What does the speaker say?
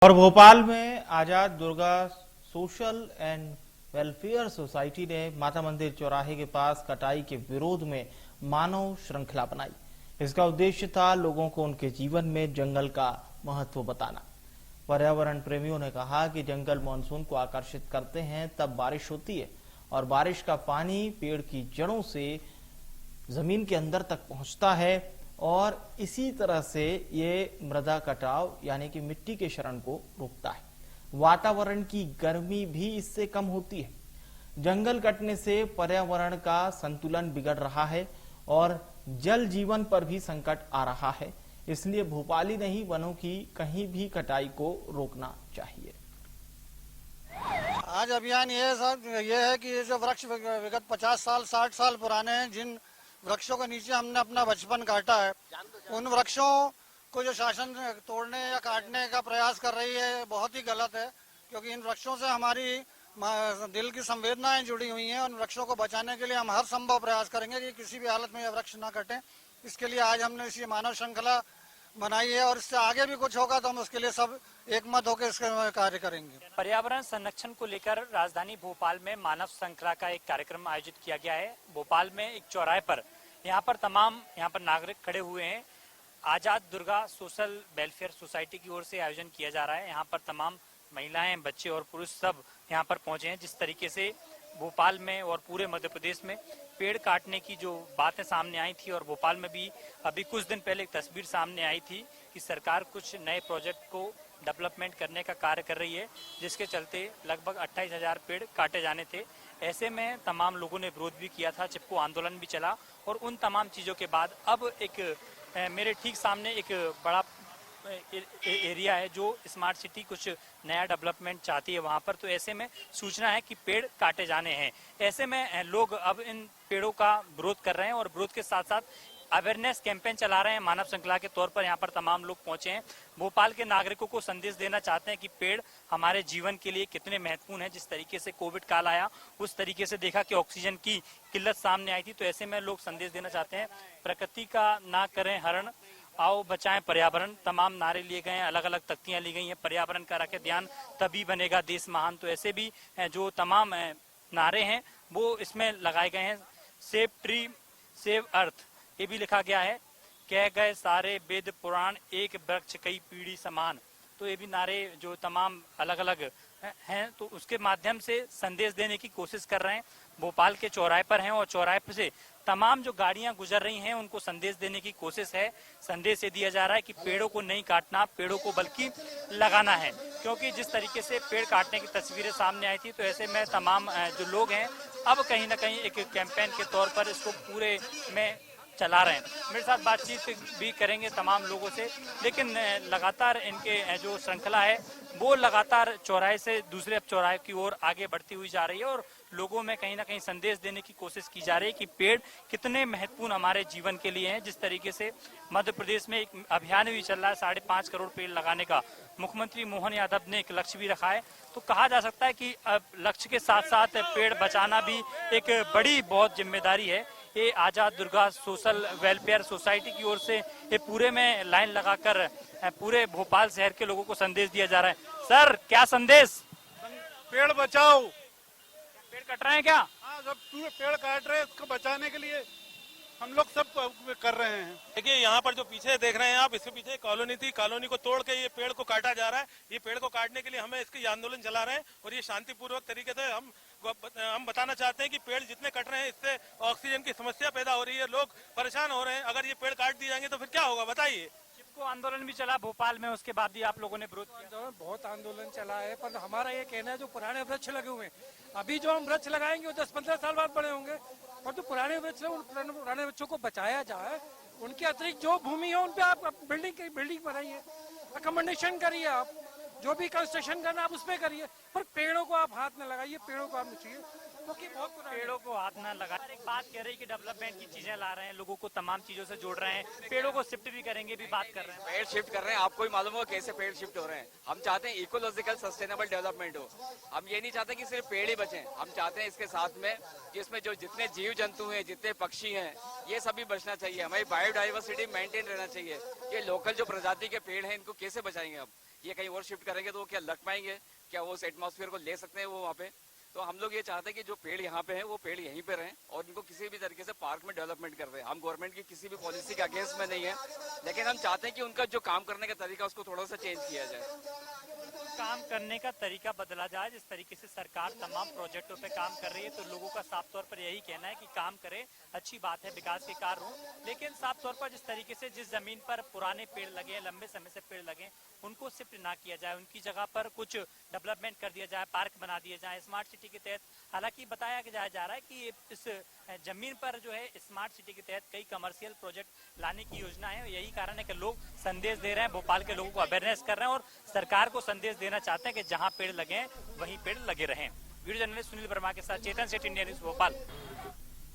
और भोपाल में Azad Durga social and welfare society ने माता मंदिर चौराहे के पास कटाई के विरोध में मानव श्रृंखला बनाई। इसका उद्देश्य था लोगों को उनके जीवन में जंगल का महत्व बताना। पर्यावरण प्रेमियों ने कहा कि जंगल मानसून को आकर्षित करते हैं, तब बारिश होती है और बारिश का पानी पेड़ की जड़ों से जमीन के अंदर तक पहुंचता है और इसी तरह से ये मृदा कटाव यानी कि मिट्टी के क्षरण को रोकता है। वातावरण की गर्मी भी इससे कम होती है। जंगल कटने से पर्यावरण का संतुलन बिगड़ रहा है और जल जीवन पर भी संकट आ रहा है। इसलिए भोपाली नहीं, वनों की कहीं भी कटाई को रोकना चाहिए। आज अभियान ये है कि ये जो वृक्ष विगत 50 साल 60 साल पुराने हैं, जिन वृक्षों के नीचे हमने अपना बचपन काटा है, उन वृक्षों को जो शासन तोड़ने या काटने का प्रयास कर रही है, बहुत ही गलत है। क्योंकि इन वृक्षों से हमारी दिल की संवेदनाएं जुड़ी हुई हैं। उन वृक्षों को बचाने के लिए हम हर संभव प्रयास करेंगे कि किसी भी हालत में ये वृक्ष ना कटें। इसके लिए आज हमने इसी मानव श्रृंखला बनाई है और इससे आगे भी कुछ होगा तो हम उसके लिए सब एकमत होकर इसके कार्य करेंगे। पर्यावरण संरक्षण को लेकर राजधानी भोपाल में मानव श्रृंखला का एक कार्यक्रम आयोजित किया गया है। भोपाल में एक चौराहे पर यहाँ पर नागरिक खड़े हुए हैं। आजाद दुर्गा सोशल वेलफेयर सोसाइटी की ओर से आयोजन किया जा रहा है। यहाँ पर तमाम महिलाएं, बच्चे और पुरुष सब यहाँ पर पहुंचे हैं। जिस तरीके से भोपाल में और पूरे मध्य प्रदेश में पेड़ काटने की जो बातें सामने आई थी और भोपाल में भी अभी कुछ दिन पहले एक तस्वीर सामने आई थी कि सरकार कुछ नए प्रोजेक्ट को डेवलपमेंट करने का कार्य कर रही है, जिसके चलते लगभग 28,000 पेड़ काटे जाने थे। ऐसे में तमाम लोगों ने विरोध भी किया था, चिपको आंदोलन भी चला और उन तमाम चीज़ों के बाद अब मेरे ठीक सामने एक बड़ा एरिया है जो स्मार्ट सिटी कुछ नया डेवलपमेंट चाहती है वहां पर। तो ऐसे में सूचना है कि पेड़ काटे जाने हैं। ऐसे में लोग अब इन पेड़ों का विरोध कर रहे हैं और विरोध के साथ साथ अवेयरनेस कैंपेन चला रहे हैं। मानव श्रृंखला के तौर पर यहाँ पर तमाम लोग पहुंचे हैं। भोपाल के नागरिकों को संदेश देना चाहते हैं कि पेड़ हमारे जीवन के लिए कितने महत्वपूर्ण है। जिस तरीके से कोविड काल आया, उस तरीके से देखा कि ऑक्सीजन की किल्लत सामने आई थी। तो ऐसे में लोग संदेश देना चाहते हैं, प्रकृति का ना करें हरण, आओ बचाएं पर्यावरण। तमाम नारे लिए गए हैं, अलग अलग तख्तियां ली गई हैं। पर्यावरण का रखे ध्यान, तभी बनेगा देश महान। तो ऐसे भी जो तमाम नारे हैं वो इसमें लगाए गए हैं। सेव ट्री सेव अर्थ, ये भी लिखा गया है। कह गए सारे वेद पुराण, एक वृक्ष कई पीढ़ी समान। तो ये भी नारे जो तमाम अलग अलग हैं, तो उसके माध्यम से संदेश देने की कोशिश कर रहे हैं। भोपाल के चौराहे पर हैं और चौराहे पर से तमाम जो गाड़ियां गुजर रही हैं उनको संदेश देने की कोशिश है। संदेश ये दिया जा रहा है कि पेड़ों को नहीं काटना, पेड़ों को बल्कि लगाना है। क्योंकि जिस तरीके से पेड़ काटने की तस्वीरें सामने आई थी, तो ऐसे में तमाम जो लोग हैं अब कहीं ना कहीं एक कैंपेन के तौर पर इसको पूरे में चला रहे हैं। मेरे साथ बातचीत भी करेंगे तमाम लोगों से, लेकिन लगातार इनके जो श्रृंखला है वो लगातार चौराहे से दूसरे चौराहे की ओर आगे बढ़ती हुई जा रही है और लोगों में कहीं ना कहीं संदेश देने की कोशिश की जा रही है कि पेड़ कितने महत्वपूर्ण हमारे जीवन के लिए हैं। जिस तरीके से मध्य प्रदेश में एक अभियान भी चल रहा है 5.5 करोड़ पेड़ लगाने का। मुख्यमंत्री मोहन यादव ने एक लक्ष्य भी रखा है। तो कहा जा सकता है कि अब लक्ष्य के साथ साथ पेड़ बचाना भी एक बड़ी बहुत जिम्मेदारी है। ये आजाद दुर्गा सोशल वेलफेयर सोसाइटी की ओर से ये पूरे में लाइन लगाकर पूरे भोपाल शहर के लोगों को संदेश दिया जा रहा है। सर, क्या संदेश? पेड़ बचाओ। पेड़ कट रहे हैं क्या? हाँ, सब पूरे पेड़ काट रहे हैं। इसको बचाने के लिए हम लोग सब कर रहे हैं। देखिए, यहाँ पर जो पीछे देख रहे हैं आप, इसके पीछे कॉलोनी थी। कॉलोनी को तोड़ के ये पेड़ को काटा जा रहा है। ये पेड़ को काटने के लिए हमें इसके आंदोलन चला रहे हैं और ये शांतिपूर्वक तरीके से हम बताना चाहते हैं कि पेड़ जितने कट रहे हैं इससे ऑक्सीजन की समस्या पैदा हो रही है, लोग परेशान हो रहे हैं। अगर ये पेड़ काट दिए जाएंगे तो फिर क्या होगा बताइए। चिपको आंदोलन भी चला भोपाल में, उसके बाद भी आप लोगों ने विरोध किया। बहुत आंदोलन चला है, पर हमारा ये कहना है जो पुराने वृक्ष लगे हुए हैं, अभी जो हम वृक्ष लगाएंगे वो 10-15 साल बाद बड़े होंगे। और जो पुराने वृक्ष है उन पुराने वृक्षों को बचाया जाए। उनके अतिरिक्त जो भूमि है उन पे आप बिल्डिंग बनाइए, अकोमोडेशन करिए, आप जो भी कंस्ट्रक्शन करना आप उसमें करिए, पर पेड़ों को आप हाथ न लगाइए, पेड़ों को आप नुचिए, क्योंकि बहुत पेड़ों को हाथ न लगा। एक बात कह रही है कि डेवलपमेंट की चीजें ला रहे हैं, लोगों को तमाम चीजों से जोड़ रहे हैं, पेड़ों को शिफ्ट भी करेंगे, भी बात कर रहे हैं। पेड़ शिफ्ट कर रहे हैं, आपको ही मालूम हो कैसे पेड़ शिफ्ट हो रहे हैं। हम चाहते हैं इकोलॉजिकल सस्टेनेबल डेवलपमेंट हो। हम ये नहीं चाहते कि सिर्फ पेड़ ही बचें, हम चाहते हैं इसके साथ में कि इसमें जो जितने जीव जंतु हैं, जितने पक्षी हैं, ये सभी बचना चाहिए। हमारी बायोडाइवर्सिटी मेंटेन रहना चाहिए। ये लोकल जो प्रजाति के पेड़ हैं इनको कैसे बचाएंगे? अब ये कहीं और शिफ्ट करेंगे तो वो क्या लग पाएंगे, क्या वो उस एटमॉस्फेयर को ले सकते हैं वो वहाँ पे। तो हम लोग ये चाहते हैं कि जो पेड़ यहाँ पे हैं वो पेड़ यहीं पे रहें और इनको किसी भी तरीके से पार्क में डेवलपमेंट कर दें। हम गवर्नमेंट की किसी भी पॉलिसी के अगेंस्ट में नहीं है, लेकिन हम चाहते हैं कि उनका जो काम करने का तरीका उसको थोड़ा सा चेंज किया जाए। काम करने का तरीका बदला जाए। जिस तरीके से सरकार तमाम प्रोजेक्टों पे काम कर रही है तो लोगों का साफ तौर पर यही कहना है कि काम करे, अच्छी बात है, विकास के कार्य हों, लेकिन साफ तौर पर जिस तरीके से जिस जमीन पर पुराने पेड़ लगे, लंबे समय से पेड़ लगे, उनको शिफ्ट ना किया जाए, उनकी जगह पर कुछ डेवलपमेंट कर दिया जाए, पार्क बना दिए जाए स्मार्ट सिटी के तहत। हालांकि बताया जा रहा है कि इस जमीन पर जो है स्मार्ट सिटी के तहत कई कमर्शियल प्रोजेक्ट लाने की योजना है। यही कारण है कि लोग संदेश दे रहे हैं, भोपाल के लोगों को अवेयरनेस कर रहे हैं और सरकार को संदेश देना चाहते हैं कि जहां पेड़ लगे वहीं पेड़ लगे रहें। वीडियो जर्नलिस्ट सुनील वर्मा के साथ चेतन सेठ, इंडिया न्यूज, भोपाल।